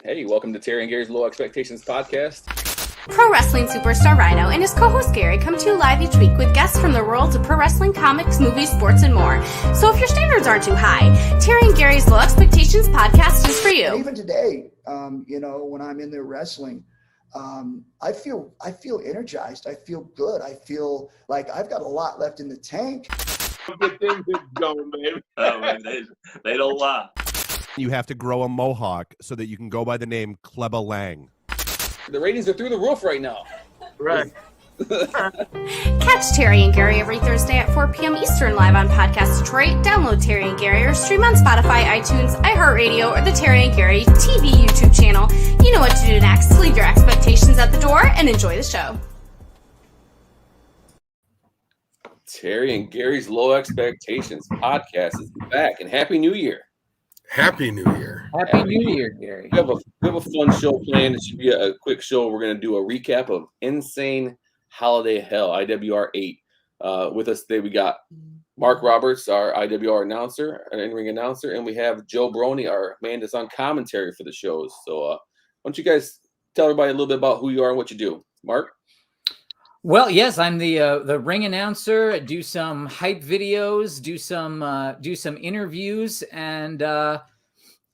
Hey, welcome to Terry and Gary's Low Expectations podcast. Pro wrestling superstar Rhino and his co-host Gary come to you live each week with guests from the worlds of pro wrestling, comics, movies, sports, and more. So if your standards aren't too high, Terry and Gary's Low Expectations podcast is for you. Even today, when I'm in there wrestling, I feel energized. I feel good. I feel like I've got a lot left in the tank. Good things is going, baby. Oh, man, they don't lie. You have to grow a mohawk so that you can go by the name Kleba Lang. The ratings are through the roof right now. Right. Catch Terry and Gary every Thursday at 4 p.m. Eastern live on Podcast Detroit. Download Terry and Gary or stream on Spotify, iTunes, iHeartRadio, or the Terry and Gary TV YouTube channel. You know what to do next. Leave your expectations at the door and enjoy the show. Terry and Gary's Low Expectations podcast is back, and Happy New Year. Happy New Year. Happy New Year, Gary. We have a fun show planned. It should be a quick show. We're going to do a recap of Insane Holiday Hell, IWR 8. With us today, we got Mark Roberts, our IWR announcer, an in-ring announcer, and we have Joe Broni, our man that's on commentary for the shows. So why don't you guys tell everybody a little bit about who you are and what you do. Mark? Well, yes, I'm the ring announcer. I do some hype videos, do some interviews, and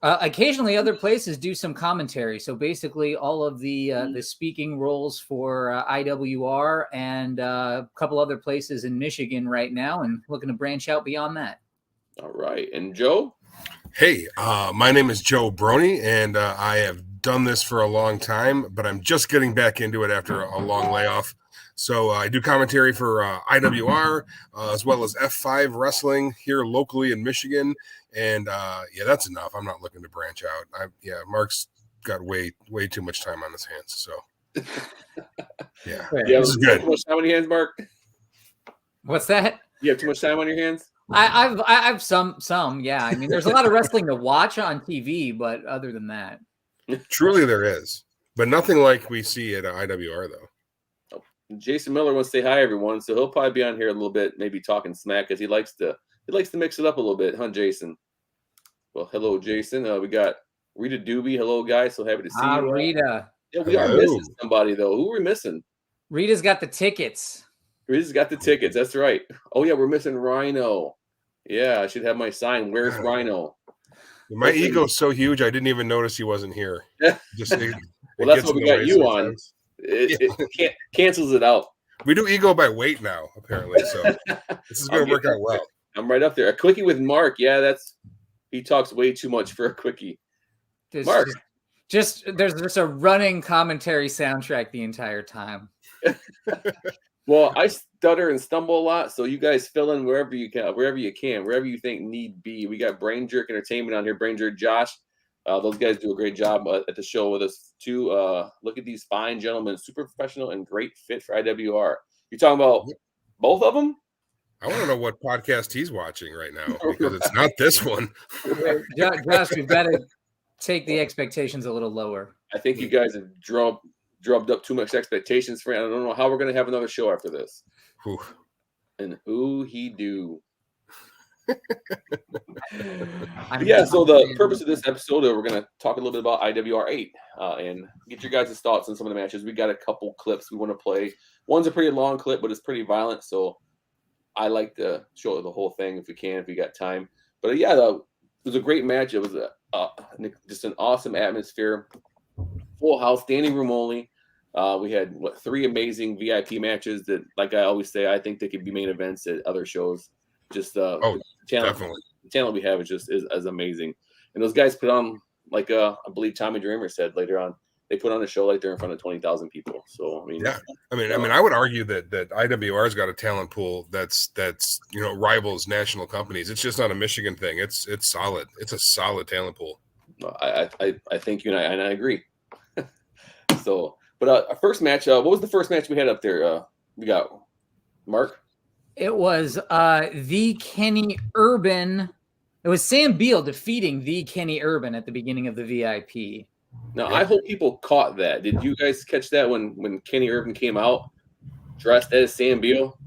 occasionally other places do some commentary. So basically, all of the speaking roles for IWR and a couple other places in Michigan right now, and looking to branch out beyond that. All right, and Joe? Hey, my name is Joe Broni, and I have done this for a long time, but I'm just getting back into it after a long layoff. So I do commentary for IWR as well as F5 wrestling here locally in Michigan. And that's enough. I'm not looking to branch out. Mark's got way too much time on his hands. So this is good. Too much time on your hands, Mark? What's that? You have too much time on your hands? I've some, yeah. I mean, there's a lot of wrestling to watch on TV, but other than that, truly there is, but nothing like we see at IWR though. Jason Miller wants to say hi, everyone. So he'll probably be on here a little bit, maybe talking smack, because he likes to mix it up a little bit, huh, Jason? Well, hello, Jason. We got Rita Doobie. Hello, guys. So happy to see you. Rita. Yeah, we are missing somebody though. Who are we missing? Rita's got the tickets. Rita's got the tickets. That's right. Oh yeah, we're missing Rhino. Yeah, I should have my sign. Where's Rhino? My ego's so huge, I didn't even notice he wasn't here. Well, that's what we got you on. It cancels it out. We do ego by weight now, apparently. So this is going to work out well. I'm right up there. A quickie with Mark. Yeah, he talks way too much for a quickie. Mark, there's just a running commentary soundtrack the entire time. Well, I stutter and stumble a lot, so you guys fill in wherever you can, wherever you think need be. We got Brain Jerk Entertainment on here. Brain Jerk Josh. Those guys do a great job at the show with us too. Look at these fine gentlemen, super professional and great fit for IWR. You talking about both of them? I want to know what podcast he's watching right now, because it's not this one. Josh, we've got to take the expectations a little lower. I think you guys have drubbed up too much expectations for me. I don't know how we're going to have another show after this. Whew. And who he do. So the purpose of this episode, we're going to talk a little bit about IWR 8 and get your guys' thoughts on some of the matches. We got a couple clips we want to play. One's a pretty long clip, but it's pretty violent, so I like to show the whole thing if we got time. But it was a great match. It was just an awesome atmosphere, full house, standing room only. We had 3 amazing VIP matches that, like I always say, I think they could be main events at other shows. Just the channel we have is amazing, and those guys put on, like I believe Tommy Dreamer said later on, they put on a show like they're in front of 20,000 people. So I would argue that IWR's got a talent pool that's rivals national companies. It's just not a Michigan thing. It's solid. It's a solid talent pool. I think you and I agree. So, but our first match. What was the first match we had up there? We got Mark. It was the Kenny Urban. It was Sam Beal defeating the Kenny Urban at the beginning of the VIP. Now, I hope people caught that. Did you guys catch that when Kenny Urban came out dressed as Sam Beal?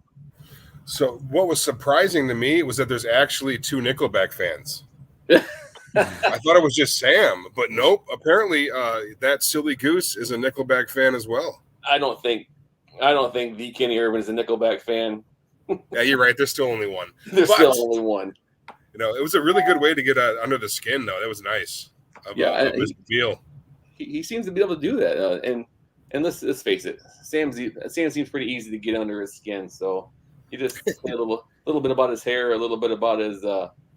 So what was surprising to me was that there's actually 2 Nickelback fans. I thought it was just Sam, but nope. Apparently, that silly goose is a Nickelback fan as well. I don't think the Kenny Urban is a Nickelback fan. Yeah, you're right. There's still only one. There's still only one. It was a really good way to get under the skin, though. That was nice. He seems to be able to do that, and let's face it, Sam seems pretty easy to get under his skin. So he just say a little bit about his hair, a little bit about his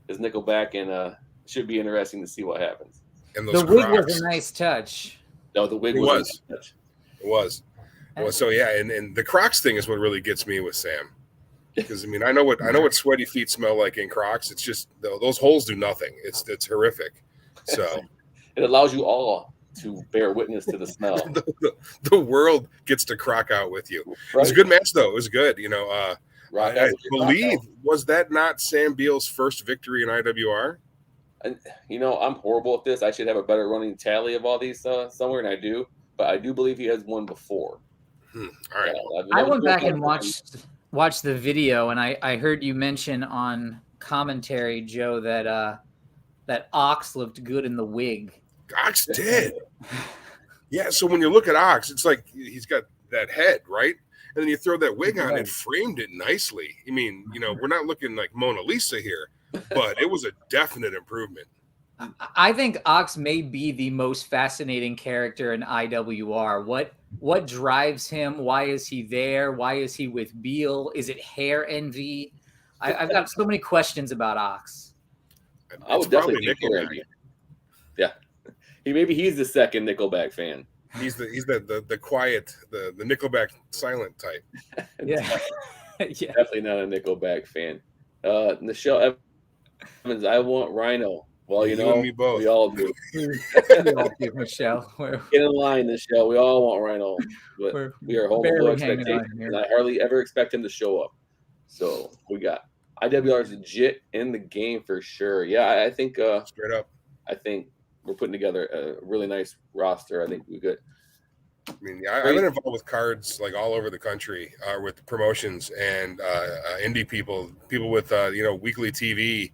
Nickelback, and should be interesting to see what happens. And the wig was a nice touch. No, the wig was. It was. Well, so yeah, and the Crocs thing is what really gets me with Sam. Because I know what sweaty feet smell like in Crocs. It's just those holes do nothing. It's horrific. So it allows you all to bear witness to the smell. the world gets to croc out with you. Right. It was a good match, though. It was good. I believe, was that not Sam Beal's first victory in IWR? And I'm horrible at this. I should have a better running tally of all these somewhere, and I do. But I do believe he has one before. All right. I went back and watched the video, and I heard you mention on commentary, Joe, that Ox looked good in the wig. Ox did. Yeah, so when you look at Ox, it's like he's got that head, right? And then you throw that wig on, it framed it nicely. We're not looking like Mona Lisa here, but it was a definite improvement. I think Ox may be the most fascinating character in IWR. What drives him? Why is he there? Why is he with Beal? Is it hair envy? I've got so many questions about Ox. I would definitely think hair envy. Yeah, he's the second Nickelback fan. He's the quiet, the Nickelback silent type. Yeah. Definitely not a Nickelback fan. Nichelle Evans, I want Rhino. Well, you and me both. We all do. Michelle. Get in line, Nichelle. We all want Rhino, but we are holding low expectations, and I hardly ever expect him to show up. So we got IWR is legit in the game for sure. Yeah, I think straight up. I think we're putting together a really nice roster. I think we could. I've been involved with cards like all over the country with promotions and indie people with weekly TV,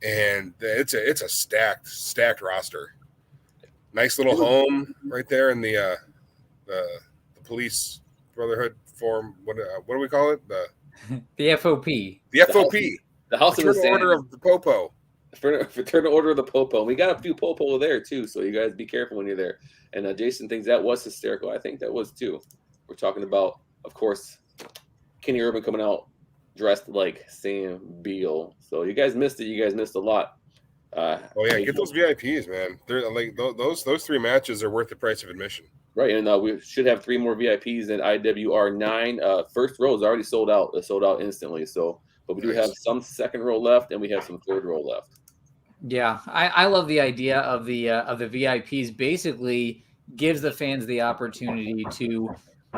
and it's a stacked roster. Nice little home right there in the police brotherhood form. What do we call it? The FOP. The FOP. The House of the Order of the Popo. Fraternal Order of the Popo. We got a few Popo there too, so you guys be careful when you're there. And Jason thinks that was hysterical. I think that was too. We're talking about, of course, Kenny Urban coming out dressed like Sam Beal. So you guys missed it. You guys missed a lot. Get those VIPs, man. They're like those 3 matches are worth the price of admission. Right, and we should have 3 more VIPs in IWR 9. First row is already sold out. It sold out instantly. So, but we do have some second row left, and we have some third row left. Yeah, I love the idea of the VIPs. Basically, gives the fans the opportunity to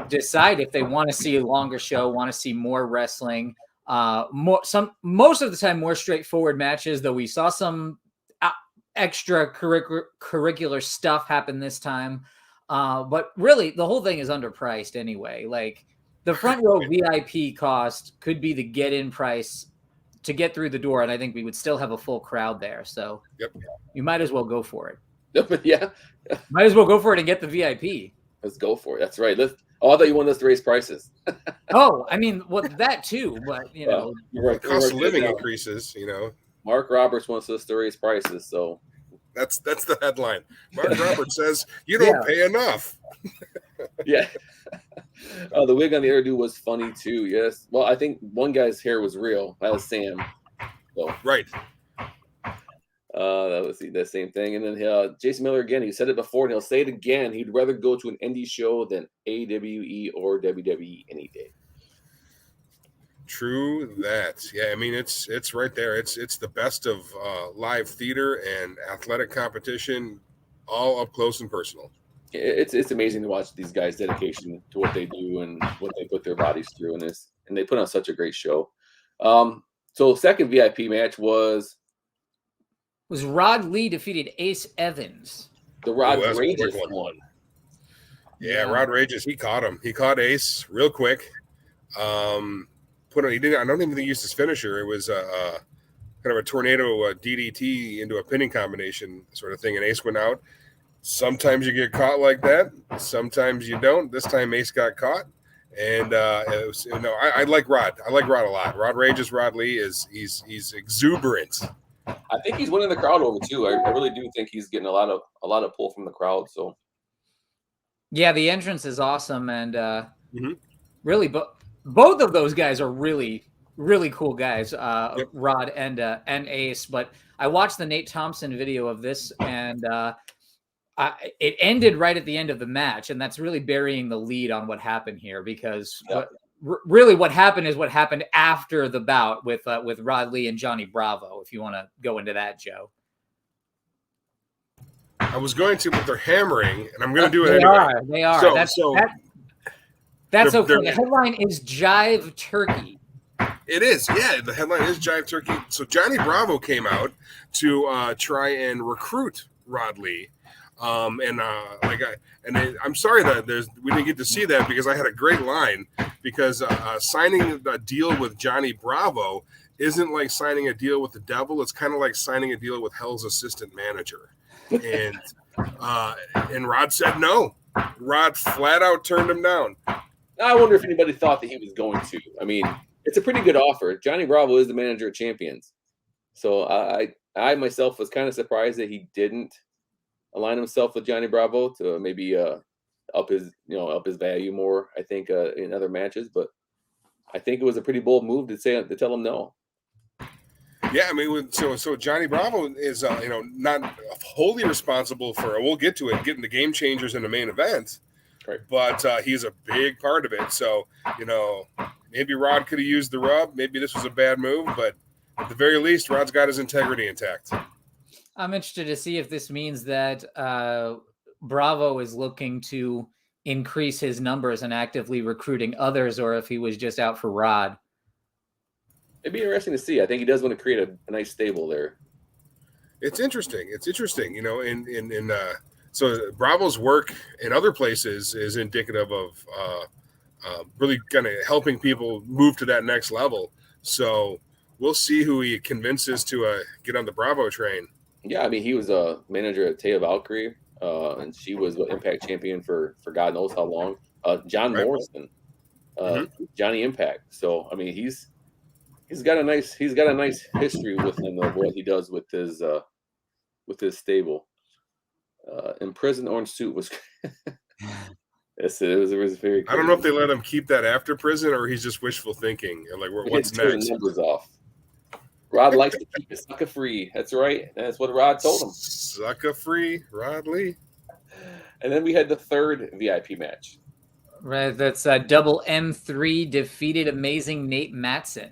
decide if they want to see a longer show, want to see more wrestling. Most of the time more straightforward matches, though we saw some extra curricular stuff happen this time. But really, the whole thing is underpriced anyway. Like the front row VIP cost could be the get-in price to get through the door, and I think we would still have a full crowd there. So you might as well go for it. Yeah. Might as well go for it and get the VIP. Let's go for it. That's right. I thought you wanted us to raise prices. That too, but you're right. Cost of living increases, Mark Roberts wants us to raise prices, so that's the headline. Mark Roberts says you don't pay enough. Yeah. The wig on the other dude was funny too. Yes. Well, I think one guy's hair was real. That was Sam. So right. That was the same thing. And then Jason Miller again. He said it before, and he'll say it again. He'd rather go to an indie show than AWE or WWE any day. True that. Yeah, I mean it's right there. It's the best of live theater and athletic competition, all up close and personal. It's amazing to watch these guys' dedication to what they do and what they put their bodies through in this, and they put on such a great show. So second VIP match was Rod Lee defeated Ace Evans. The Rod Rageous one. Yeah, Rod Rageous. He caught him. He caught Ace real quick. He didn't. I don't even think he used his finisher. It was kind of a tornado DDT into a pinning combination sort of thing, and Ace went out. Sometimes you get caught like that. Sometimes you don't. This time Ace got caught. And it was, I like Rod. I like Rod a lot. Rod Rage's Rod Lee he's exuberant. I think he's winning the crowd over too. I really do think he's getting a lot of pull from the crowd. So yeah, the entrance is awesome, and really, both of those guys are really, really cool guys. Yep. Rod and Ace. But I watched the Nate Thompson video of this, and it ended right at the end of the match, and that's really burying the lead on what happened here, because really what happened is what happened after the bout with Rod Lee and Johnny Bravo, if you want to go into that, Joe. I was going to, but they're hammering, and I'm going to do it anyway. They are. That's okay. The headline is Jive Turkey. It is, yeah. The headline is Jive Turkey. So Johnny Bravo came out to try and recruit Rod Lee. I'm sorry that we didn't get to see that, because I had a great line, because signing a deal with Johnny Bravo isn't like signing a deal with the devil. It's kind of like signing a deal with Hell's assistant manager. And Rod said no. Rod flat out turned him down. I wonder if anybody thought that he was going to. I mean, it's a pretty good offer. Johnny Bravo is the manager of champions. So I myself was kind of surprised that he didn't align himself with Johnny Bravo to maybe up his value more, I think, in other matches. But I think it was a pretty bold move to tell him no. Yeah, I mean, so Johnny Bravo is not wholly responsible for, we'll get to it, getting the game changers in the main event, right? But he's a big part of it. So maybe Rod could have used the rub. Maybe this was a bad move, but at the very least, Rod's got his integrity intact. I'm interested to see if this means that Bravo is looking to increase his numbers and actively recruiting others, or if he was just out for Rod. It'd be interesting to see. I think he does want to create a nice stable there. It's interesting. So Bravo's work in other places is indicative of really kind of helping people move to that next level. So we'll see who he convinces to get on the Bravo train. Yeah, I mean, he was a manager at Taya Valkyrie, and she was an Impact champion for God knows how long. John Morrison, Johnny Impact. So I mean, he's got a nice history with him of what he does with his stable. Imprisoned Orange Suit was. Yes, it was very. I don't know if they let him keep that after prison, or he's just wishful thinking. And like, what's next? Numbers off. Rod likes to keep it sucker free. That's right. That's what Rod told him. Sucker free, Rod Lee. And then we had the third VIP match. Right. That's double M3 defeated Amazing Nate Matson.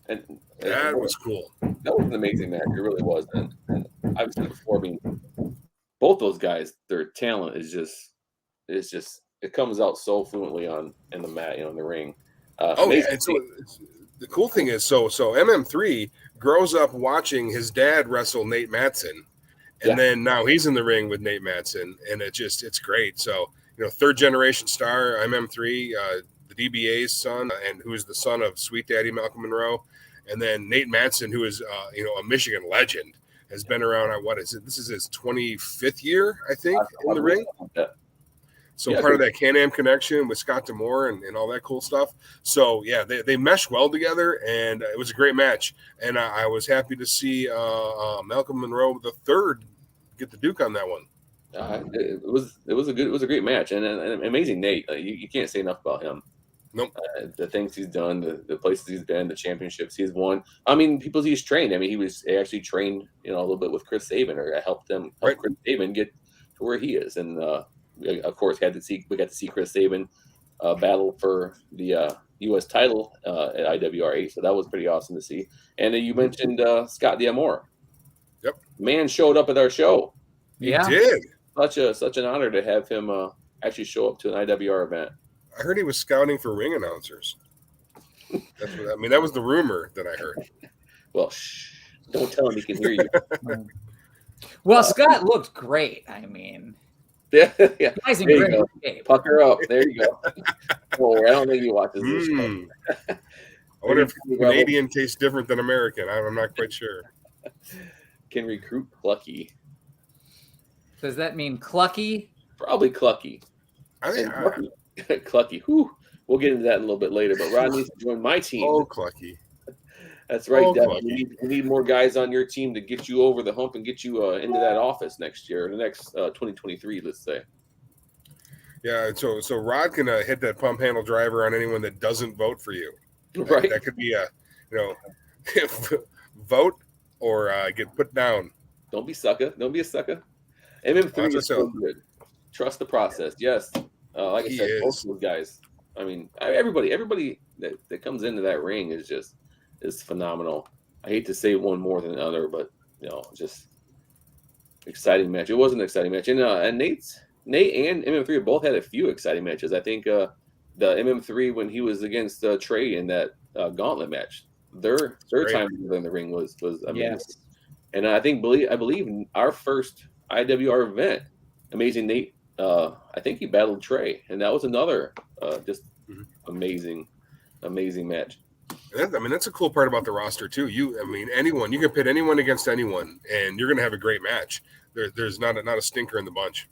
And that was cool. That was an amazing match. It really was. And I've said before, I mean, both those guys, their talent is just it comes out so fluently in the mat, in the ring. And so the cool thing is, so MM3 grows up watching his dad wrestle Nate Matson, and then now he's in the ring with Nate Matson, and it's great. So third generation star MM3, the DBA's son, and who's the son of Sweet Daddy Malcolm Monroe, and then Nate Matson, who is a Michigan legend, has been around. This is his 25th year, I think, in the ring. So part of that Can-Am connection with Scott D'Amore and all that cool stuff. So, yeah, they mesh well together, and it was a great match. And I was happy to see Malcolm Monroe III get the Duke on that one. It was a great match, and amazing Nate. You can't say enough about him. Nope. The things he's done, the places he's been, the championships he's won. I mean, people he's trained. I mean, he was actually trained, a little bit with Chris Sabin, or helped Chris Sabin get to where he is. And of course, we got to see Chris Sabin battle for the U.S. title at IWR 8. So that was pretty awesome to see. And then you mentioned Scott D'Amore. Yep. Man showed up at our show. He did. Such an honor to have him actually show up to an IWR event. I heard he was scouting for ring announcers. That was the rumor that I heard. Well, don't tell him he can hear you. Well, Scott looked great. I mean, yeah. Guys in great shape. Pucker up. There you go. Oh, I don't think he watches this show. I wonder if Canadian tastes different than American. I'm not quite sure. Can recruit Clucky. Does that mean Clucky? Probably Clucky. I think Clucky. Whew. We'll get into that in a little bit later. But Rod needs to join my team. Oh, Clucky. That's right, we need more guys on your team to get you over the hump and get you into that office next year, the next 2023, let's say. Yeah, so Rod can hit that pump handle driver on anyone that doesn't vote for you. Right. That could be vote or get put down. Don't be sucker. Don't be a sucker. MM3 is so good. Trust the process. Yes. Like I said, both of those guys. I mean, everybody that comes into that ring is phenomenal. I hate to say one more than the other, but just exciting match. It was an exciting match, and Nate and MM3 both had a few exciting matches. I think the MM3 when he was against Trey in that gauntlet match, their time in the ring was amazing. Yes. And I believe our first IWR event, Amazing Nate. I think he battled Trey, and that was another just amazing match. That's a cool part about the roster too. You can pit anyone against anyone, and you're going to have a great match. There's not a stinker in the bunch.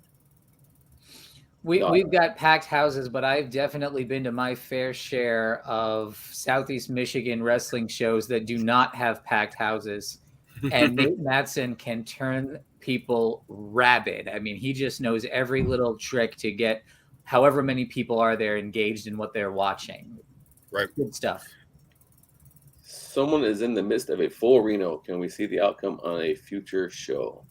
We've got packed houses, but I've definitely been to my fair share of Southeast Michigan wrestling shows that do not have packed houses, and Nate Matson can turn people rabid. I mean, he just knows every little trick to get however many people are there engaged in what they're watching. Right. Good stuff. Someone is in the midst of a full Rhino. Can we see the outcome on a future show?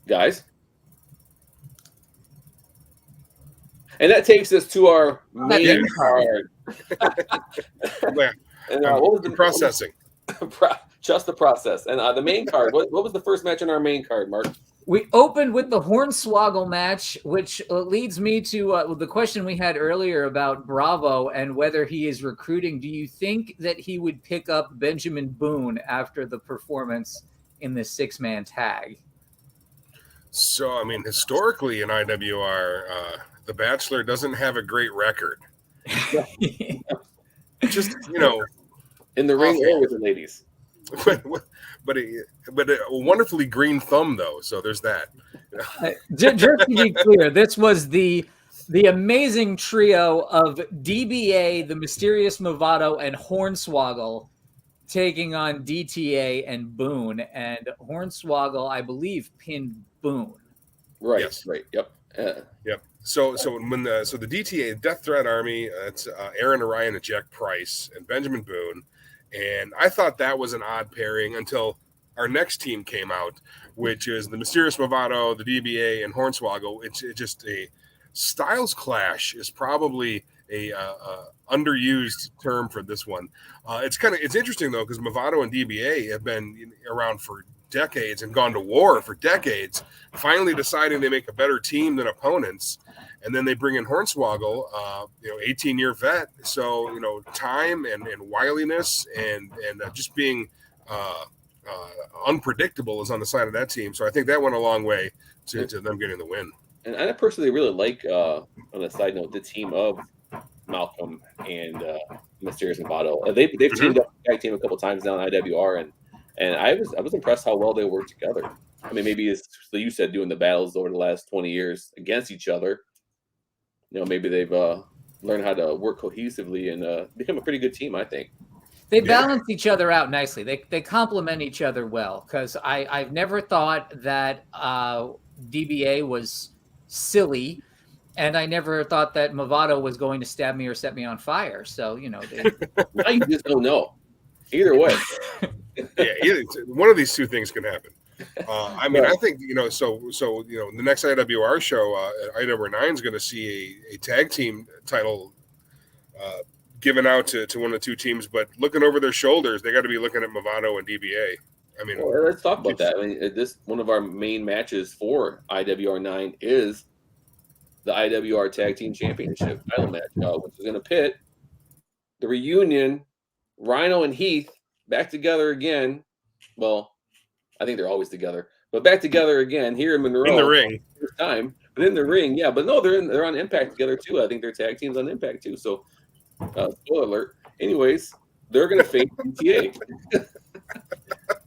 Guys? And that takes us to our main card. And what was the processing? Just the process. And the main card. What was the first match on our main card, Mark? We opened with the Hornswoggle match, which leads me to the question we had earlier about Bravo and whether he is recruiting. Do you think that he would pick up Benjamin Boone after the performance in the 6-man tag? So, historically in IWR, The Bachelor doesn't have a great record. Just, in the ring or with the ladies. But a wonderfully green thumb, though. So there's that. Just to be clear, this was the amazing trio of DBA, the Mysterious Movado, and Hornswoggle taking on DTA and Boone. And Hornswoggle, I believe, pinned Boone. Right. Yes. Right. Yep. Yep. So when the DTA Death Threat Army, it's Aaron Orion and Jack Price and Benjamin Boone. And I thought that was an odd pairing until our next team came out, which is the Mysterious Movado, the DBA, and Hornswoggle. It's just a styles clash is probably a underused term for this one. It's interesting though, because Movado and DBA have been around for decades and gone to war for decades, finally deciding they make a better team than opponents. And then they bring in Hornswoggle, 18-year vet. So, time and wiliness and just being unpredictable is on the side of that team. So I think that went a long way to them getting the win. And I personally really like, on a side note, the team of Malcolm and Mysterious Movado. They've teamed up tag team a couple times now in IWR, and I was impressed how well they work together. I mean, maybe it's like you said, doing the battles over the last 20 years against each other. Maybe they've learned how to work cohesively and become a pretty good team, I think. They balance each other out nicely. They complement each other well, because I've never thought that DBA was silly, and I never thought that Movado was going to stab me or set me on fire. So, now you just don't know. Either way. One of these two things can happen. I think, so the next IWR show, IWR 9 is going to see a tag team title given out to one of the two teams, but looking over their shoulders, they got to be looking at Movado and DBA. Let's talk about that. This one of our main matches for IWR 9 is the IWR Tag Team Championship title match, which is going to pit the reunion, Rhino and Heath back together again. Well, I think they're always together, but back together again here in Monroe in the ring this time But in the ring, yeah. But no, they're on Impact together too. I think they're tag teams on Impact too. So, spoiler alert. Anyways, they're gonna face DTA.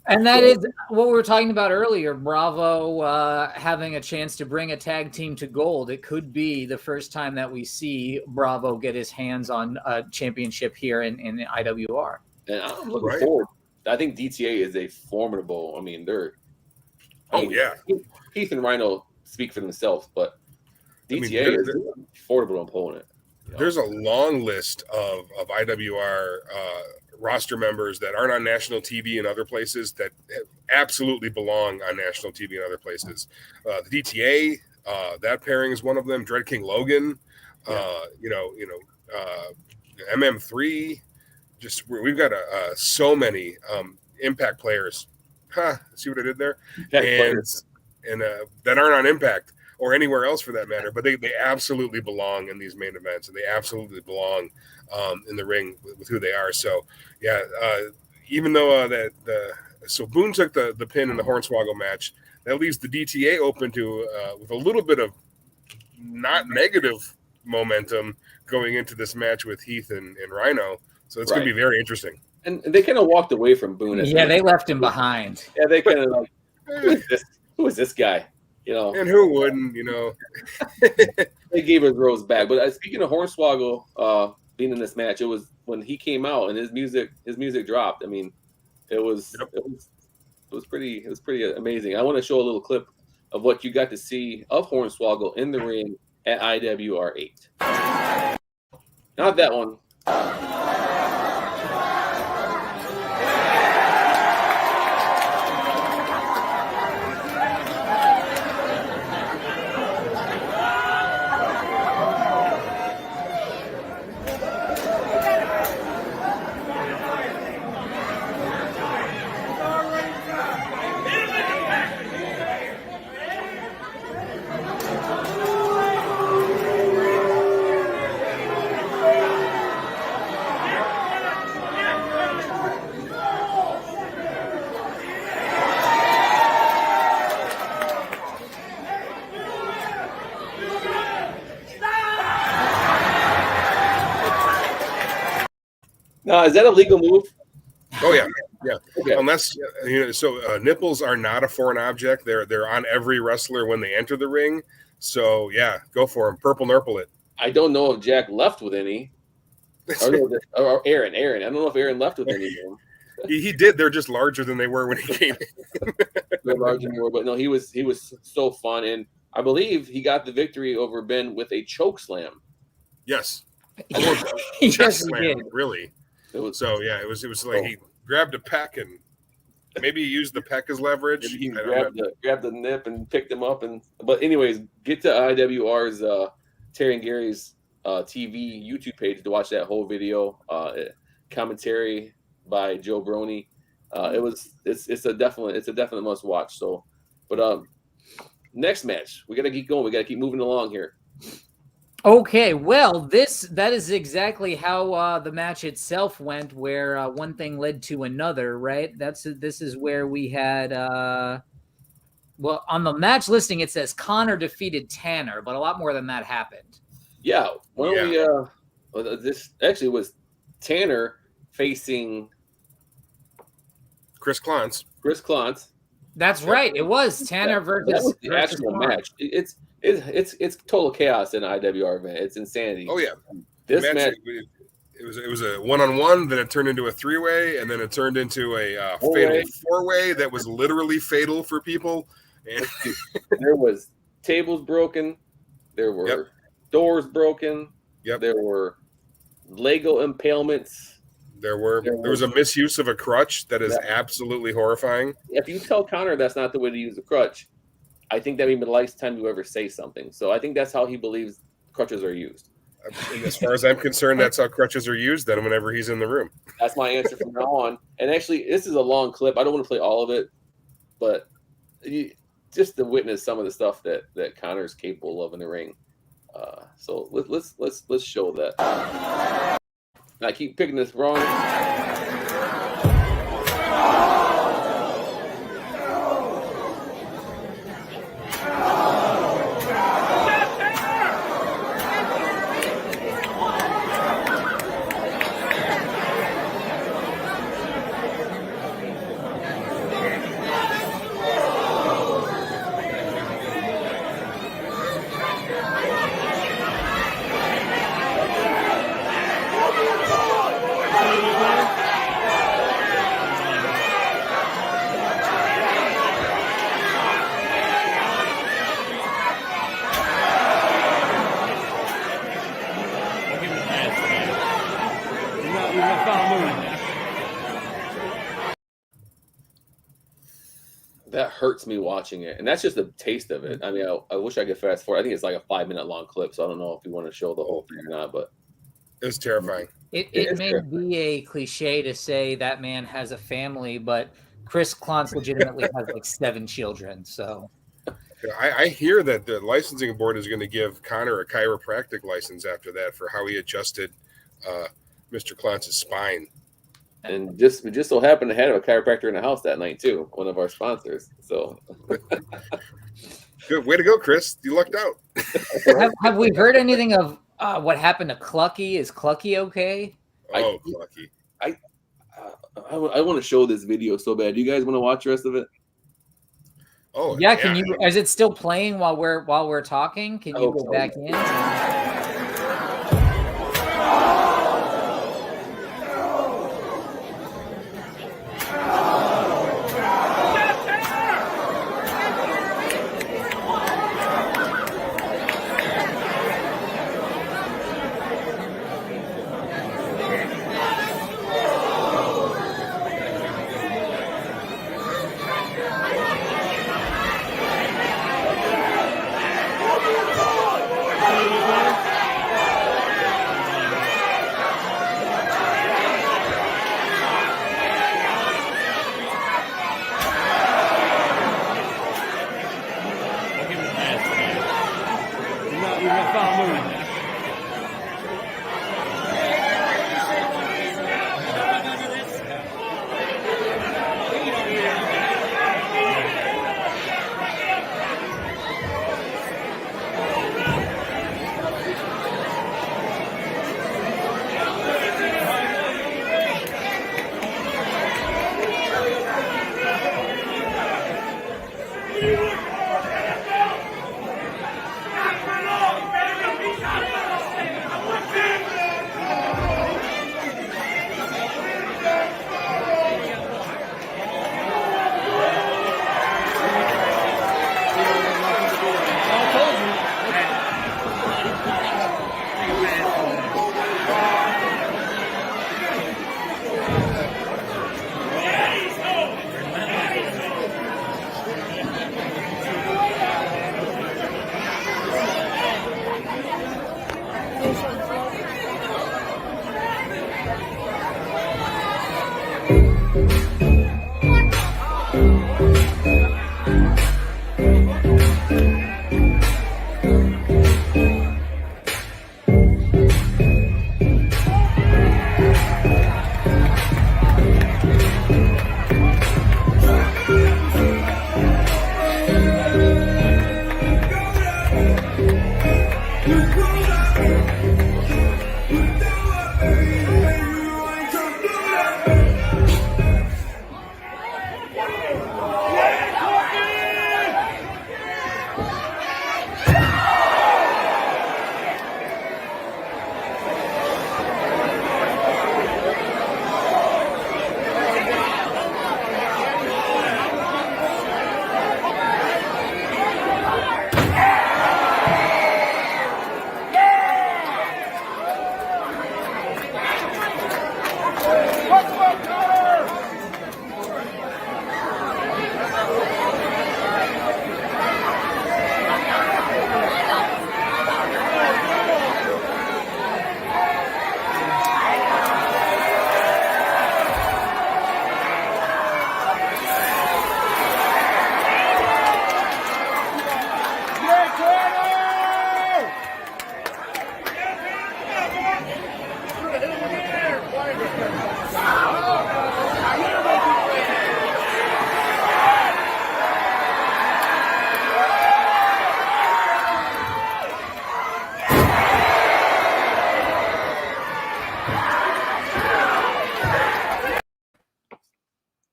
And that is what we were talking about earlier. Bravo having a chance to bring a tag team to gold. It could be the first time that we see Bravo get his hands on a championship here in IWR. And I'm looking forward. I think DTA is a formidable. I mean, Heath and Rhino speak for themselves, but DTA is a formidable opponent. There's a long list of IWR roster members that aren't on national TV and other places that absolutely belong on national TV and other places. The DTA, that pairing is one of them. Dread King Logan, MM3. Just we've got so many Impact players. See what I did there? And that aren't on Impact or anywhere else for that matter, but they absolutely belong in these main events, and they absolutely belong in the ring with who they are. So, yeah, even though so Boone took the pin in the Hornswoggle match, that leaves the DTA open to with a little bit of not negative momentum going into this match with Heath and Rhino. So it's going to be very interesting. And they kind of walked away from Boone. Yeah, they left him behind. Yeah, they kind of like, who is this guy? And who wouldn't, They gave his rose back. But speaking of Hornswoggle being in this match, it was when he came out and his music dropped. I mean, it was pretty amazing. I want to show a little clip of what you got to see of Hornswoggle in the ring at IWR 8. Not that one. Now, is that a legal move? Oh yeah. Okay. Unless nipples are not a foreign object. They're on every wrestler when they enter the ring. So yeah, go for them. Purple nurple it. I don't know if Jack left with any. Or Aaron. I don't know if Aaron left with any. He did. They're just larger than they were when he came in. They're larger than they were, but no, he was so fun, and I believe he got the victory over Ben with a choke slam. Yes. Yes, he did. Really. It was like he grabbed a peck and maybe he used the peck as leverage. Maybe he grabbed the nip and picked him up. But anyways, get to IWR's Terry and Gary's TV YouTube page to watch that whole video. Commentary by Joe Broni. It's a definite must watch. So, but next match, we gotta keep going. We gotta keep moving along here. Okay, well, that is exactly how the match itself went, where one thing led to another, right? This is where we had on the match listing it says Connor defeated Tanner, but a lot more than that happened. Yeah, this actually was Tanner facing Chris Klontz. That's right. It was Tanner versus the actual match. It's total chaos in IWR, man. It's insanity. Oh yeah, this match. It was a 1-on-1, then it turned into a 3-way, and then it turned into a fatal 4-way that was literally fatal for people. And there was tables broken. There were doors broken. Yep. There were Lego impalements. There was a misuse of a crutch that is absolutely horrifying. If you tell Connor that's not the way to use a crutch, I think that may be the last time you ever say something. So I think that's how he believes crutches are used. And as far as I'm concerned, that's how crutches are used then whenever he's in the room. That's my answer from now on. And actually, this is a long clip. I don't want to play all of it, but just to witness some of the stuff that Connor's capable of in the ring. So let's show that. I keep picking this wrong. hurts me watching it, and that's just a taste of it. I mean, I wish I could fast forward. I think it's like a 5-minute long clip, so I don't know if you want to show the whole thing or not. But it's terrifying. It may be a cliche to say that man has a family, but Chris Klontz legitimately has like 7 children. So I hear that the licensing board is going to give Connor a chiropractic license after that for how he adjusted Mr. Klontz's spine. And we just so happened to have a chiropractor in the house that night too, one of our sponsors. So good way to go, Chris. You lucked out. have we heard anything of what happened to Clucky? Is Clucky okay? Oh, Clucky. I want to show this video so bad. Do you guys want to watch the rest of it? Oh yeah. Can you? Is it still playing while we're talking? Can you go back in?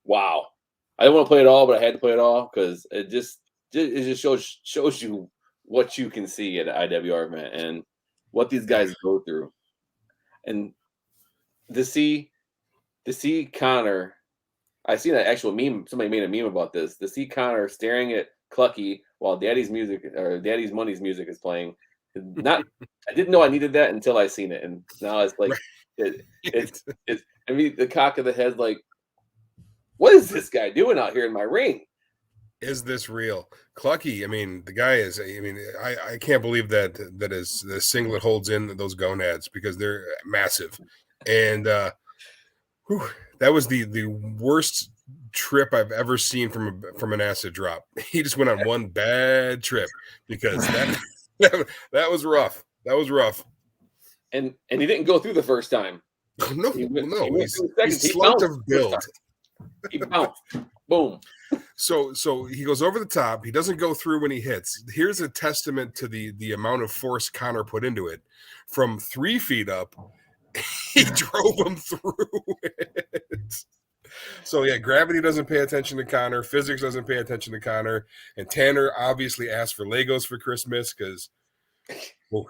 Wow. I didn't want to play it all, but I had to play it all because it just shows you what you can see at an IWR event and what these guys go through. And to see Connor, I seen an actual meme. Somebody made a meme about this. To see Connor staring at Clucky while Daddy's Money's music is playing. I didn't know I needed that until I seen it, and now it's like it's. I mean, the cock of the head, like, what is this guy doing out here in my ring? Is this real? Clucky, I mean, the guy is, I mean, I can't believe that the singlet holds in those gonads because they're massive. And whew, that was the worst trip I've ever seen from an acid drop. He just went on one bad trip because that was rough. That was rough. And he didn't go through the first time. No, he's slight of build. He bounced. Boom. So he goes over the top. He doesn't go through when he hits. Here's a testament to the amount of force Connor put into it. From 3 feet up, he drove him through it. So yeah, gravity doesn't pay attention to Connor. Physics doesn't pay attention to Connor. And Tanner obviously asked for Legos for Christmas because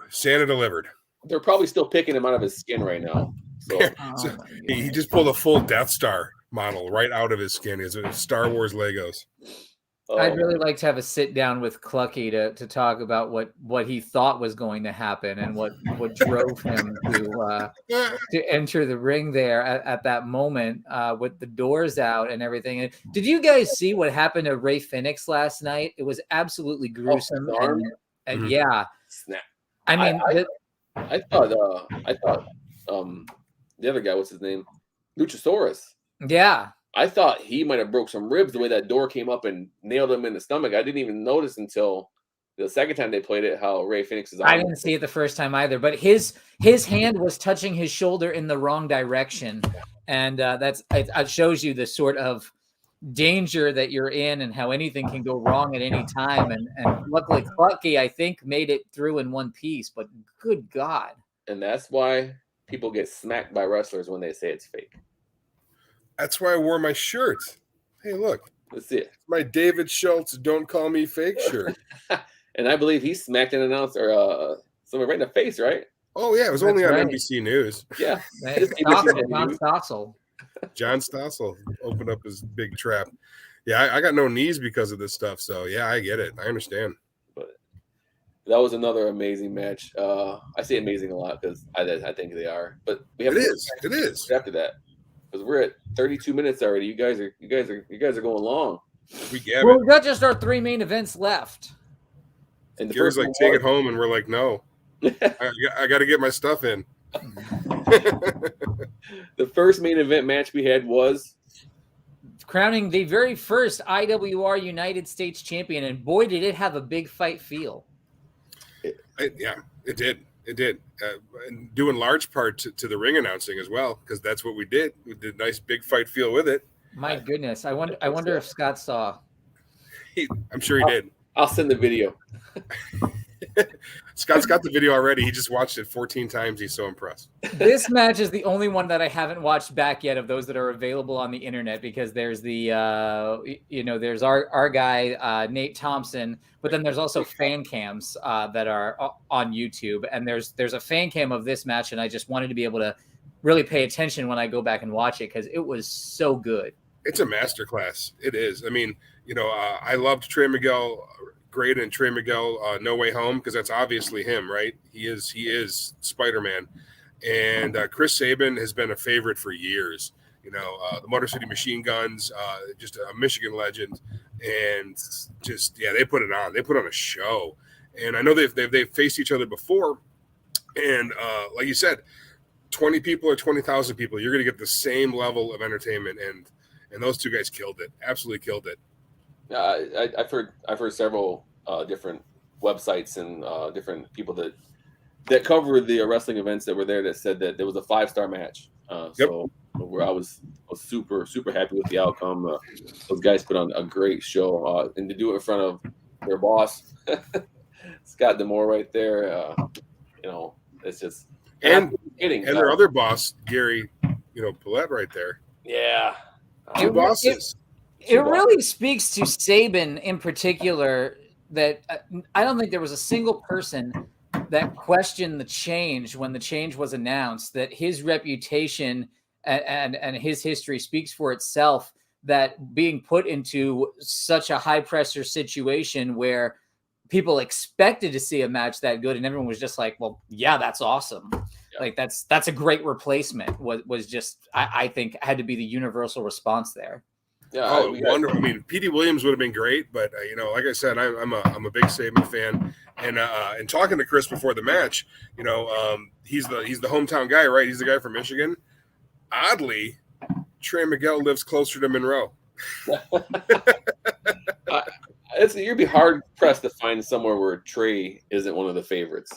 Santa delivered. They're probably still picking him out of his skin right now. So, so he just pulled a full Death Star model right out of his skin. It's Star Wars Legos. I'd really like to have a sit down with Clucky to talk about what he thought was going to happen and what drove him to enter the ring there at that moment with the doors out and everything. And did you guys see what happened to Ray Phoenix last night? It was absolutely gruesome. And yeah, snap. I mean, I thought the other guy, what's his name? Luchasaurus. Yeah. I thought he might have broke some ribs the way that door came up and nailed him in the stomach. I didn't even notice until the second time they played it how Ray Phoenix's arm. I didn't see it the first time either, but his hand was touching his shoulder in the wrong direction, and it shows you the sort of danger that you're in and how anything can go wrong at any time. And luckily, Clucky, I think, made it through in one piece. But good God! And that's why people get smacked by wrestlers when they say it's fake. That's why I wore my shirt. Hey, look. Let's see it. My David Schultz "Don't Call Me Fake" shirt. And I believe he smacked an announcer, someone right in the face, right? Oh yeah, it was only on NBC News. Yeah, John Stossel opened up his big trap. Yeah, I got no knees because of this stuff. So yeah, I get it. I understand. But that was another amazing match. I say amazing a lot because I think they are. But we have it is after that. Because we're at 32 minutes already. You guys are going long. We've got just our 3 main events left. And Gary's like, take it home, and we're like, no. I got to get my stuff in. The first main event match we had was crowning the very first IWR United States champion, and boy, did it have a big fight feel. Yeah, it did. It did. And due in large part to the ring announcing as well, because that's what we did. We did a nice big fight feel with it. My goodness. I wonder if Scott saw. I'm sure he did. I'll send the video. Scott's got the video already. He just watched it 14 times. He's so impressed. This match is the only one that I haven't watched back yet of those that are available on the internet, because there's the, there's our guy, Nate Thompson, but then there's also fan cams that are on YouTube. And there's a fan cam of this match. And I just wanted to be able to really pay attention when I go back and watch it, because it was so good. It's a masterclass. It is. I mean, I loved Trey Miguel. Great, and Trey Miguel, No Way Home, because that's obviously him, right? He is Spider-Man. And Chris Sabin has been a favorite for years. The Motor City Machine Guns, just a Michigan legend. And just, yeah, they put it on. They put on a show. And I know they've faced each other before. And like you said, 20 people or 20,000 people, you're going to get the same level of entertainment. And those two guys killed it. Absolutely killed it. I've heard several different websites and different people that cover the wrestling events that were there that said that there was a 5-star match. So where I was super happy with the outcome. Those guys put on a great show, and to do it in front of their boss, Scott D'Amore, right there. It's just and their other boss, Gary, Paulette, right there. Yeah, two bosses. It really speaks to Sabin in particular that I don't think there was a single person that questioned the change when the change was announced, that his reputation and his history speaks for itself, that being put into such a high pressure situation where people expected to see a match that good and everyone was just like, well, yeah, that's awesome. Yeah. Like that's a great replacement was just, I think, had to be the universal response there. Yeah. Wonderful. I mean, Petey Williams would have been great, but like I said, I'm a big Saban fan, and talking to Chris before the match, he's the hometown guy, right? He's the guy from Michigan. Oddly, Trey Miguel lives closer to Monroe. You'd be hard pressed to find somewhere where Trey isn't one of the favorites.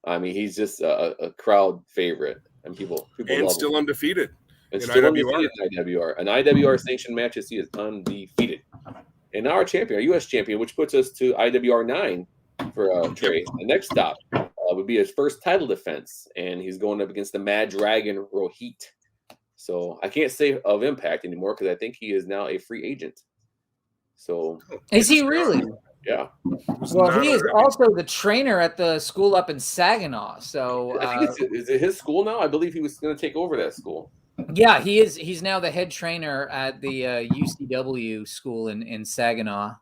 I mean, he's just a crowd favorite, and people and love still him. undefeated. And still undefeated in IWR. An IWR sanctioned matches, he is undefeated. And now our champion, our U.S. champion, which puts us to IWR 9 for Trey. The next stop would be his first title defense, and he's going up against the Mad Dragon Rohit. So I can't say of Impact anymore because I think he is now a free agent. So is he really? Yeah. Well, he is also the trainer at the school up in Saginaw. So I think is it his school now? I believe he was going to take over that school. Yeah, he is. He's now the head trainer at the UCW school in Saginaw,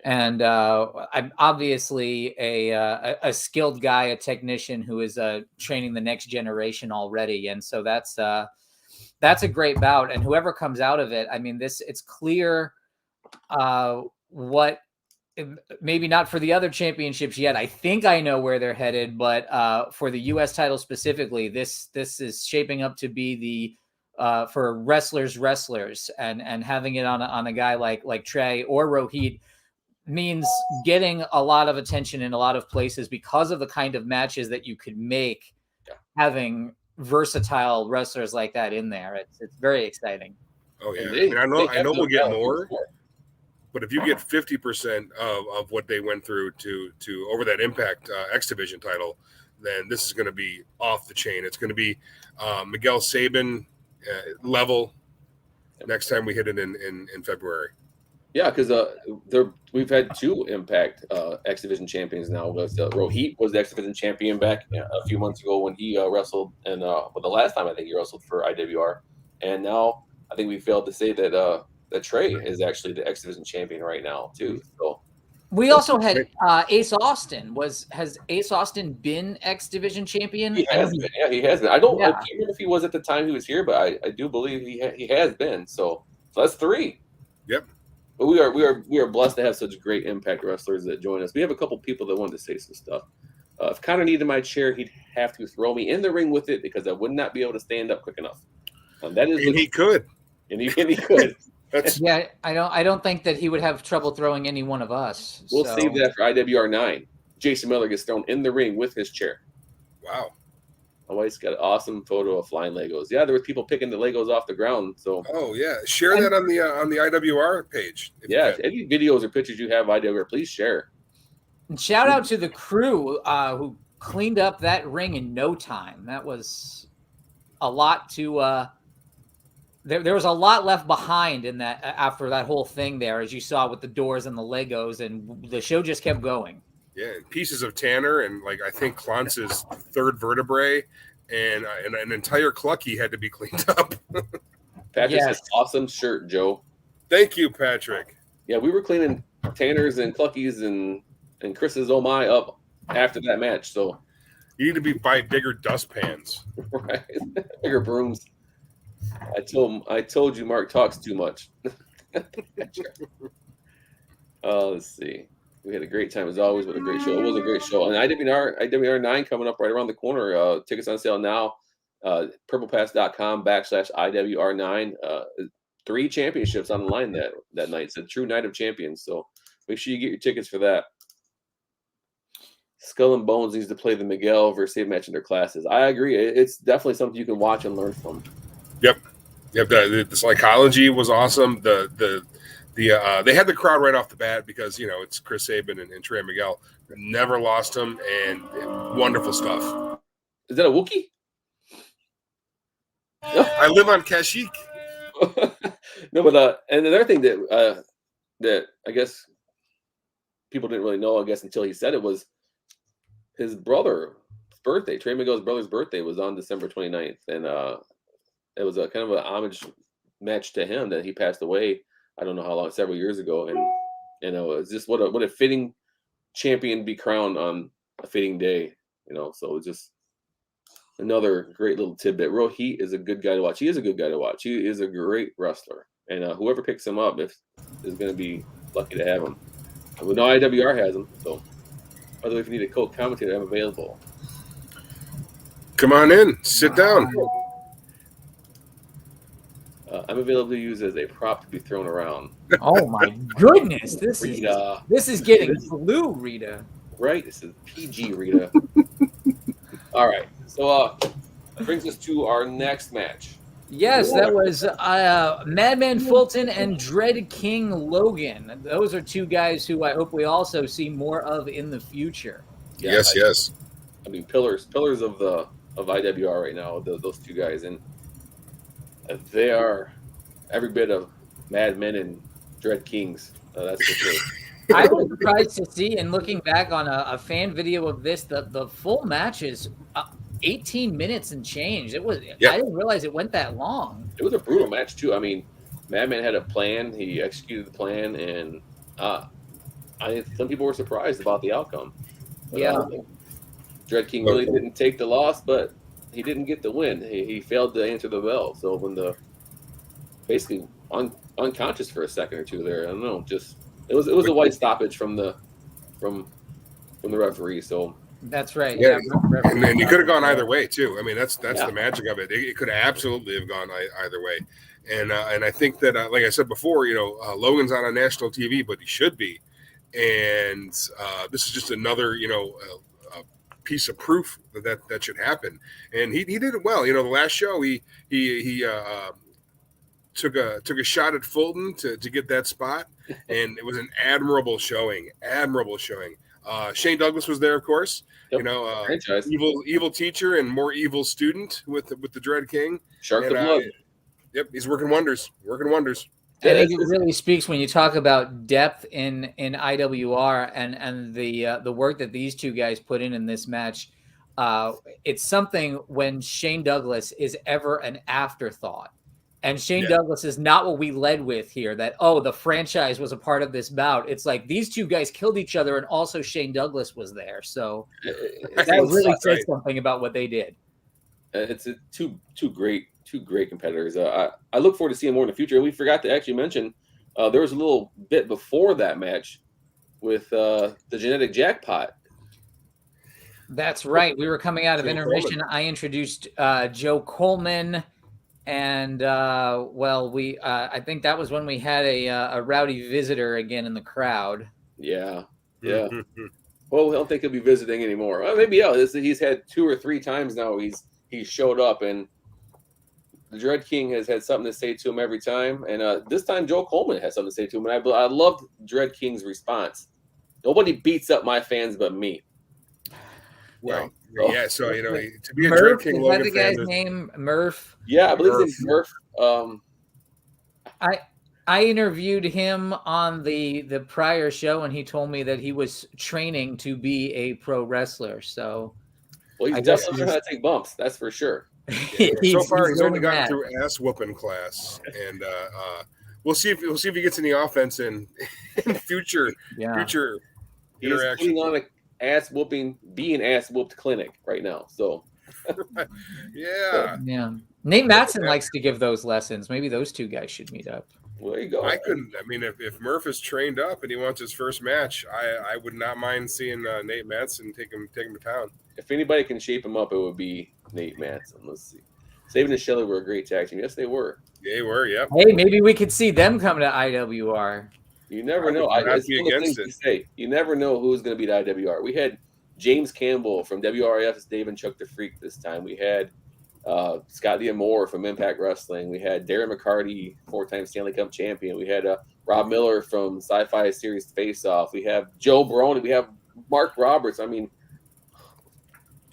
and I'm obviously a skilled guy, a technician who is training the next generation already, and so that's a great bout. And whoever comes out of it, I mean, it's clear what. Maybe not for the other championships yet. I think I know where they're headed, but for the U.S. title specifically, this is shaping up to be the for wrestlers, and having it on a guy like Trey or Rohit means getting a lot of attention in a lot of places because of the kind of matches that you could make having versatile wrestlers like that in there. It's very exciting. Oh yeah, I know we'll get more. But if you get 50% of what they went through to over that Impact X Division title, then this is going to be off the chain. It's going to be Miguel Saban level next time we hit it in February. Yeah, because we've had 2 Impact X Division champions now. Rohit was the X Division champion back a few months ago when he wrestled, and the last time I think he wrestled for IWR, and now I think we failed to say that. That Trey is actually the X Division champion right now too. So we also had Ace Austin. Has Ace Austin been X Division champion? He has been. Yeah, he has been. I can't remember if he was at the time he was here, but I do believe he has been. So that's 3. Yep. But we are blessed to have such great Impact wrestlers that join us. We have a couple people that wanted to say some stuff. If Connor needed my chair, he'd have to throw me in the ring with it because I would not be able to stand up quick enough. He could. And he could. Yeah, I don't think that he would have trouble throwing any one of us. We'll save that for IWR 9. Jason Miller gets thrown in the ring with his chair. Wow. My wife's got an awesome photo of flying Legos. Yeah, there were people picking the Legos off the ground. So share that on the IWR page. Yeah, any videos or pictures you have IWR, please share. And shout out to the crew who cleaned up that ring in no time. That was a lot to. There was a lot left behind in that after that whole thing there, as you saw with the doors and the Legos, and the show just kept going. Yeah, pieces of Tanner and I think Klontz' 3rd vertebrae and an entire Clucky had to be cleaned up. Patrick says, awesome shirt, Joe. Thank you, Patrick. Yeah, we were cleaning Tanner's and Clucky's and Chris's Oh My up after that match. So you need to buy bigger dustpans. Right. Bigger brooms. I told you Mark talks too much. Let's see. We had a great time as always. What a great show. It was a great show. And IWR 9 coming up right around the corner. Tickets on sale now. purplepass.com/IWR 9. 3 championships on the line that night. It's a true night of champions. So make sure you get your tickets for that. Skull and Bones needs to play the Miguel versus Saban match in their classes. I agree. It's definitely something you can watch and learn from. Yep. The psychology was awesome. They had the crowd right off the bat because it's Chris Saban and Trey Miguel. Never lost him, and wonderful stuff. Is that a Wookiee? I live on Kashyyyk. No, but and another thing that I guess people didn't really know, I guess, until he said it, was his brother's birthday. Trey Miguel's brother's birthday was on December 29th, and it was a kind of an homage match to him that he passed away. I don't know how long, several years ago, and it's just what a fitting champion to be crowned on a fitting day. So it's just another great little tidbit. Rohit is a good guy to watch. He is a good guy to watch. He is a great wrestler. and whoever picks him up is going to be lucky to have him. We know IWR has him, so by the way, if you need a co-commentator, I'm available. Come on in, sit down. I'm available to use as a prop to be thrown around. Oh my goodness, this Rita. is getting blue, Rita. Right, this is PG, Rita. All right, so brings us to our next match. Yes, that was Madman Fulton and Dread King Logan. Those are two guys who I hope we also see more of in the future. Yeah, Yes. I mean, pillars of IWR right now. Those two guys, and they are every bit of Madmen and Dread Kings. That's for sure. I was surprised to see, and looking back on a fan video of this, the full match is 18 minutes and change. It was. Yep. I didn't realize it went that long. It was a brutal match too. I mean, Madman had a plan. He executed the plan, and some people were surprised about the outcome. But, Yeah. Dread King really didn't take the loss, but he didn't get the win. He failed to answer the bell. So when basically unconscious for a second or two there, I don't know. Just it was a white stoppage from the referee. So That's right. Yeah, and you could have gone either way too. I mean, that's the magic of it. It could absolutely have gone either way. And I think that, like I said before, Logan's on a national TV, but he should be. And this is just another, piece of proof that should happen. And he did it well. The last show he took a shot at Fulton to get that spot, and it was an admirable showing. Shane Douglas was there, of course. Yep. Evil teacher and more evil student with the Dread King. Shark the blood. Yep, he's working wonders. I think it really speaks when you talk about depth in IWR and the work that these two guys put in this match. It's something when Shane Douglas is ever an afterthought. And Shane Douglas is not what we led with here, that, the franchise was a part of this bout. It's like these two guys killed each other, and also Shane Douglas was there. So that really says something about what they did. It's two great competitors. I look forward to seeing more in the future. We forgot to actually mention there was a little bit before that match with the genetic jackpot. That's right. We were coming out of intermission. I introduced Joe Coleman. And I think that was when we had a rowdy visitor again in the crowd. Yeah. Well, I don't think he'll be visiting anymore. Well, maybe he's had 2 or 3 times now. He's showed up, and the Dread King has had something to say to him every time. And this time, Joe Coleman has something to say to him. And I loved Dread King's response. Nobody beats up my fans but me. Well, yeah. So to be a Murph, Dread King is that Logan the guy's fan, name? Murph. Yeah, I believe it's Murph. I interviewed him on the prior show, and he told me that he was training to be a pro wrestler. So, well, he's definitely learned how to take bumps. That's for sure. Yeah. So far, he's only gotten through ass whooping class, and we'll see if he gets any offense in future interactions. He's putting on being ass whooped clinic right now. So, yeah. Nate Matson likes to give those lessons. Maybe those two guys should meet up. Well, there you go. I mean, if Murph is trained up and he wants his first match, I would not mind seeing Nate Matson take him to town. If anybody can shape him up, it would be Nate Matson. Let's see. Saban and Shelley were a great tag team. Yes, they were. They were, yep. Hey, maybe we could see them come to IWR. You never know. You never know who's going to beat IWR. We had James Campbell from WRF's Dave and Chuck the Freak this time. We had Scott D'Amore from Impact Wrestling. We had Darren McCarty, 4-time Stanley Cup champion. We had Rob Miller from Sci-Fi Series Face Off. We have Joe Broni. We have Mark Roberts. I mean,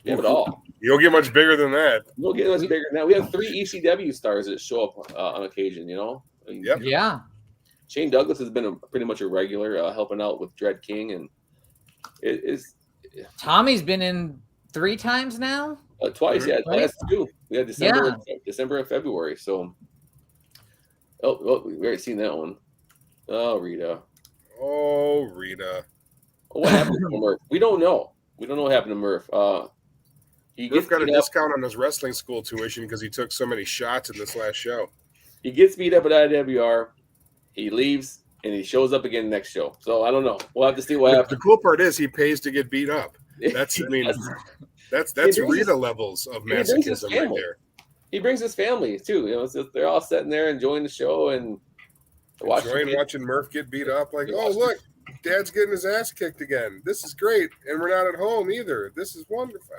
we have it all. You don't get much bigger than that. You don't get much bigger than that. We have 3 ECW stars that show up on occasion, Yep. Yeah. Shane Douglas has been pretty much a regular helping out with Dread King, and it is. Tommy's been in 3 times now. Twice, yeah. Last 2. We had December and February. So, we already seen that one. Oh, Rita. What happened to Murph? We don't know. We don't know what happened to Murph. Murph got a discount on his wrestling school tuition because he took so many shots in this last show. He gets beat up at IWR. He leaves, and he shows up again next show. So I don't know. We'll have to see what happens. The cool part is he pays to get beat up. That's that's Rita levels of masochism right there. He brings his family too. You know, so they're all sitting there enjoying the show and watching Murph get beat up. Like, oh look, Dad's getting his ass kicked again. This is great, and we're not at home either. This is wonderful.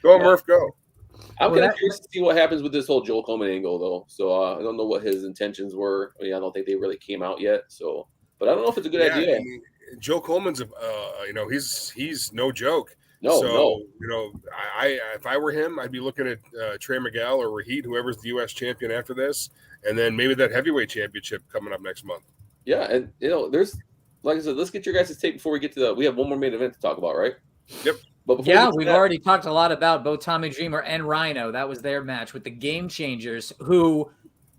Go, Murph, go. I'm kind of curious to see what happens with this whole Joel Coleman angle, though. So I don't know what his intentions were. I mean, I don't think they really came out yet. So, but I don't know if it's a good idea. I mean, Joe Coleman's, he's no joke. No. You know, if I were him, I'd be looking at Trey Miguel or Rahid, whoever's the U.S. champion after this, and then maybe that heavyweight championship coming up next month. Yeah, and there's, like I said, let's get your guys' tape before we get to we have one more main event to talk about, right? Yep. But we've already talked a lot about both Tommy Dreamer and Rhino. That was their match with the Game Changers, who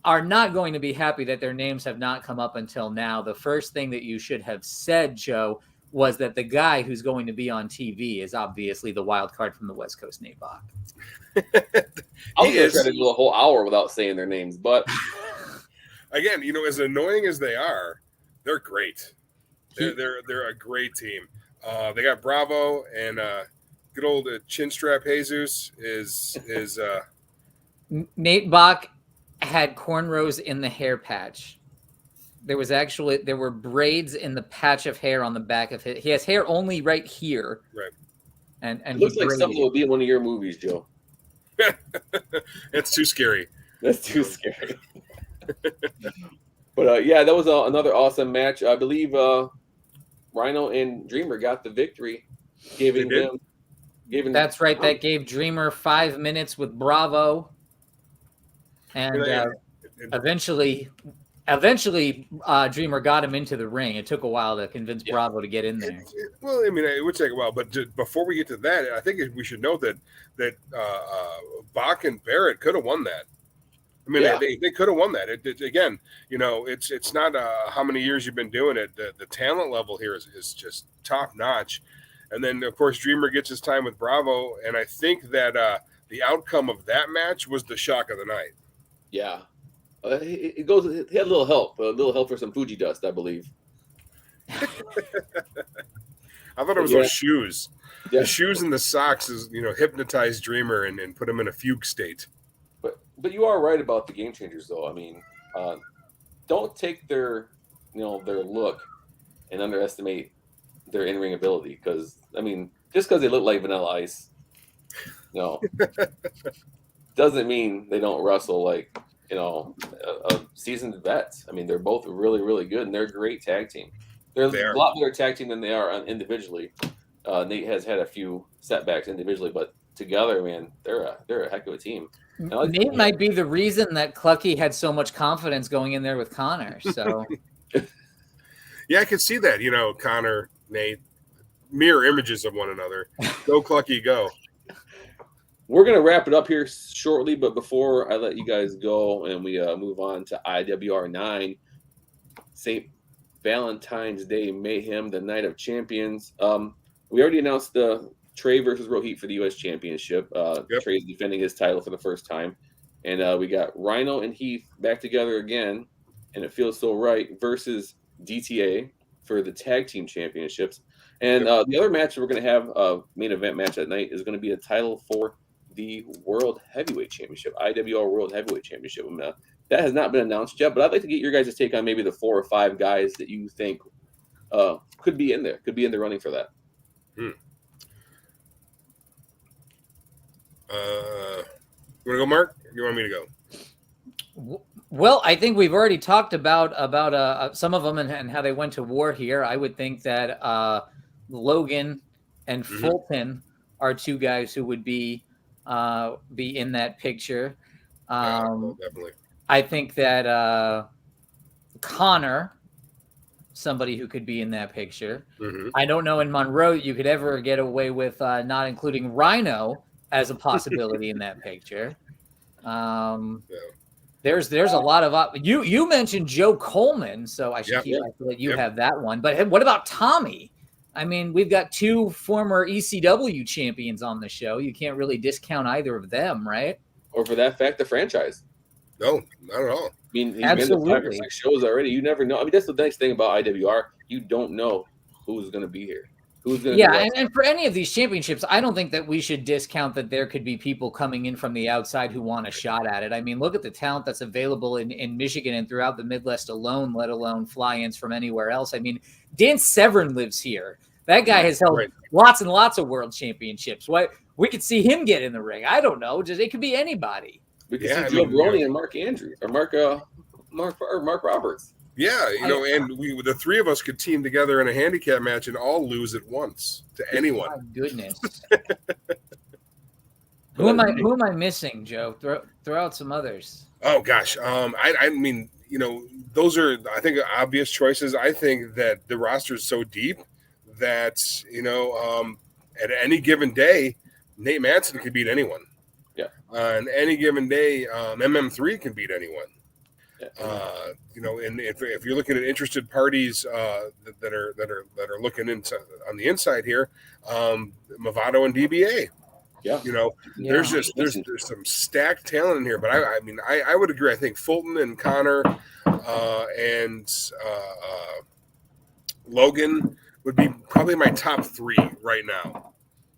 are not going to be happy that their names have not come up until now. The first thing that you should have said, Joe, was that the guy who's going to be on TV is obviously the wild card from the West Coast, Nate Bach. I was going to try to do a whole hour without saying their names, but again, as annoying as they are, they're great. They're a great team. They got Bravo and good old Chinstrap Jesus is Nate Bach had cornrows in the hair patch. There were braids in the patch of hair on the back of it. He has hair only right here. Right. And it looks like something will be in one of your movies, Joe. It's too scary. That's too scary. But that was another awesome match. I believe Rhino and Dreamer got the victory, giving them. That's right. That gave Dreamer 5 minutes with Bravo, and eventually, Dreamer got him into the ring. It took a while to convince Bravo to get in there. Well, I mean, it would take a while, but before we get to that, I think we should note that Bach and Barrett could have won that. I mean, they could have won that. Again, it's not how many years you've been doing it. The talent level here is just top notch. And then, of course, Dreamer gets his time with Bravo, and I think that the outcome of that match was the shock of the night. Yeah. He had a little help for some Fuji dust, I believe. I thought it was those shoes. Yeah. The shoes and the socks hypnotized Dreamer and put him in a fugue state. But you are right about the Game Changers, though. I mean, don't take their look and underestimate their in-ring ability, because I mean, just because they look like Vanilla Ice, doesn't mean they don't wrestle like a seasoned vets. I mean, they're both really, really good, and they're a great tag team. They're a lot better tag team than they are individually. Nate has had a few setbacks individually, but together, man, they're a heck of a team. Nate might be the reason that Clucky had so much confidence going in there with Connor. So, yeah, I could see that. Connor, Nate, mirror images of one another. Go Clucky, go. We're going to wrap it up here shortly, but before I let you guys go and we move on to IWR 9, St. Valentine's Day Mayhem, the Night of Champions. We already announced the Trey versus Rohit for the U.S. Championship. Trey is defending his title for the first time. And we got Rhino and Heath back together again, and it feels so right, versus DTA for the Tag Team Championships. And the other match we're going to have, a main event match that night, is going to be a title for the World Heavyweight Championship, IWR World Heavyweight Championship. That has not been announced yet, but I'd like to get your guys' take on maybe the 4 or 5 guys that you think could be in the running for that. You want to go, Mark? Or you want me to go? Well, I think we've already talked about some of them and how they went to war here. I would think that Logan and Fulton are 2 guys who would be in that picture. Definitely. I think that Connor, somebody who could be in that picture. I don't know in Monroe you could ever get away with not including Rhino as a possibility in that picture. There's a lot of you mentioned Joe Coleman, so I should let you have that one. But what about Tommy? I mean, we've got 2 former ECW champions on the show. You can't really discount either of them, right? Or for that fact, the franchise. No, not at all. I mean, he's been to 5 or 6 shows already. You never know. I mean, that's the nice thing about IWR. You don't know who's going to be here. Who's going to be and for any of these championships, I don't think that we should discount that there could be people coming in from the outside who want a shot at it. I mean, look at the talent that's available in Michigan and throughout the Midwest alone, let alone fly-ins from anywhere else. I mean, Dan Severn lives here. That guy has held lots and lots of world championships. We could see him get in the ring. I don't know. It could be anybody. We could see Joe Broni and Mark Andrews or Mark Roberts. Yeah, and the three of us could team together in a handicap match and all lose at once to anyone. My goodness. Who am I missing, Joe? Throw out some others. Oh gosh. I mean, those are, I think, obvious choices. I think that the roster is so deep that, at any given day, Nate Madsen can beat anyone. Yeah. On any given day, MM3 can beat anyone. And if you're looking at interested parties that are looking into on the inside here, Movado and DBA. Yeah. There's some stacked talent in here, but I would agree. I think Fulton and Connor and Logan would be probably my top 3 right now.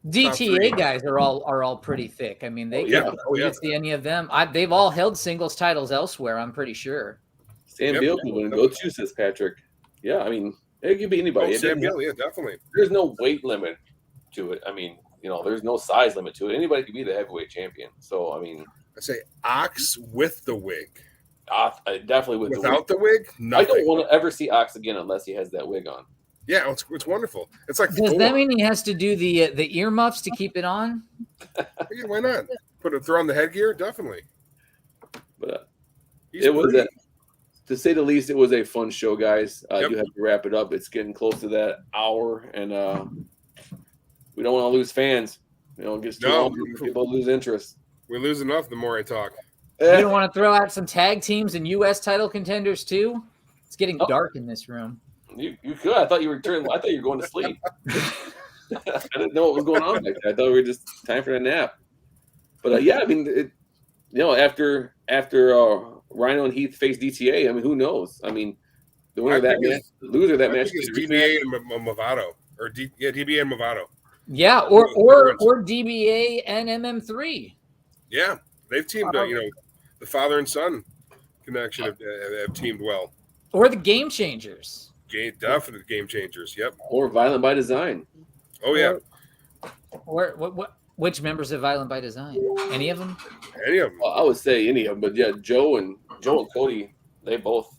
DTA guys are all pretty thick. I mean, they can see any of them. They've all held singles titles elsewhere, I'm pretty sure. Sam Beal can win. Go to, says Patrick. Yeah, I mean, it could be anybody. Sam Beal, definitely. There's no weight limit to it. I mean, there's no size limit to it. Anybody could be the heavyweight champion. So, I mean, I say Ox with the wig. Definitely without the wig. Nothing. I don't want to ever see Ox again unless he has that wig on. Yeah, it's wonderful. It's like, does that mean he has to do the earmuffs to keep it on? Yeah, why not? Throw on the headgear, definitely. But to say the least, it was a fun show, guys. You have to wrap it up. It's getting close to that hour, and we don't want to lose fans. It gets too long. People lose interest. We lose enough the more I talk. You don't want to throw out some tag teams and U.S. title contenders too? It's getting dark in this room. You could. I thought you were going to sleep. I didn't know what was going on back there. I thought we were just time for a nap. But I mean, after Rhino and Heath face DTA, I mean, who knows? I mean, the winner of that match, the loser of that match is DBA and Movado, DBA and Movado. Yeah, or DBA and MM3. Yeah, they've teamed. The father and son connection have teamed well. Or the Game Changers. Definite Game Changers. Yep. Or Violent by Design. Oh yeah. Or which members of Violent by Design? Any of them? Any of them. Well, I would say any of them, but yeah, Joe and Cody, they both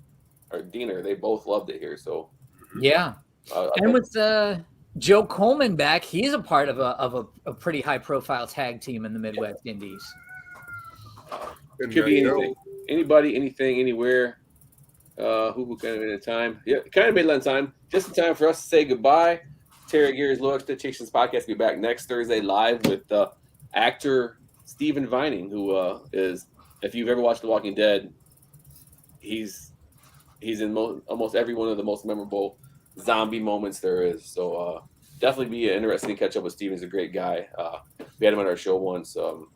are Diener. They both loved it here. So yeah. And with Joe Coleman back, he's a part of a pretty high profile tag team in the Midwest Indies. It could be anything. Anybody, anything, anywhere. Who kind of made a time? Yeah, kind of made a time. Just in time for us to say goodbye. Terry Gear's Low Expectations Podcast will be back next Thursday live with actor Stephen Vining, who is, if you've ever watched The Walking Dead, he's in almost every one of the most memorable zombie moments there is. So definitely be interesting to catch up with Stephen. He's a great guy. We had him on our show once. He'll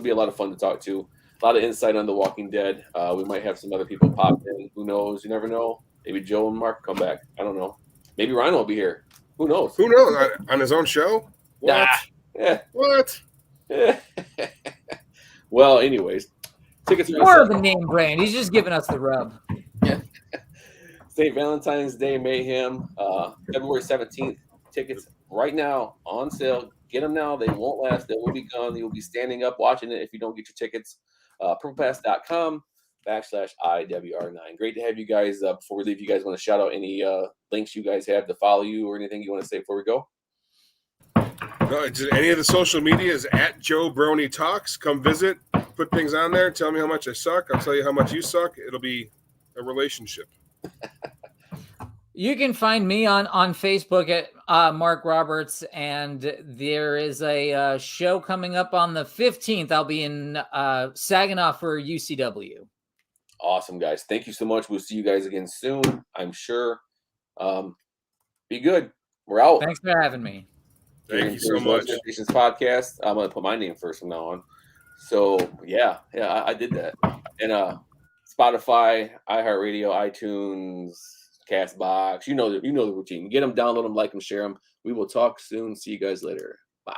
be a lot of fun to talk to. A lot of insight on The Walking Dead. We might have some other people pop in. Who knows? You never know. Maybe Joe and Mark come back. I don't know. Maybe Rhino will be here. Who knows? Who knows? On his own show? What? Yeah. What? Well, anyways. Tickets are more of the name brand. He's just giving us the rub. Yeah. St. Valentine's Day Mayhem, February 17th. Tickets right now on sale. Get them now. They won't last. They will be gone. You will be standing up watching it if you don't get your tickets. purplepass.com/IWR9. Great to have you guys. Before we leave, you guys want to shout out any links you guys have to follow you or anything you want to say before we go? No, any of the social media is at Joe Broni Talks. Come visit, put things on there. Tell me how much I suck. I'll tell you how much you suck. It'll be a relationship. You can find me on Facebook at Mark Roberts, and there is a show coming up on the 15th. I'll be in Saginaw for UCW. Awesome, guys. Thank you so much. We'll see you guys again soon, I'm sure. Be good. We're out. Thanks for having me. Thank you so much. Podcast. I'm going to put my name first from now on. So yeah, I did that. And Spotify, iHeartRadio, iTunes, Castbox. You know the routine. Get them, download them, like them, share them. We will talk soon. See you guys later. Bye.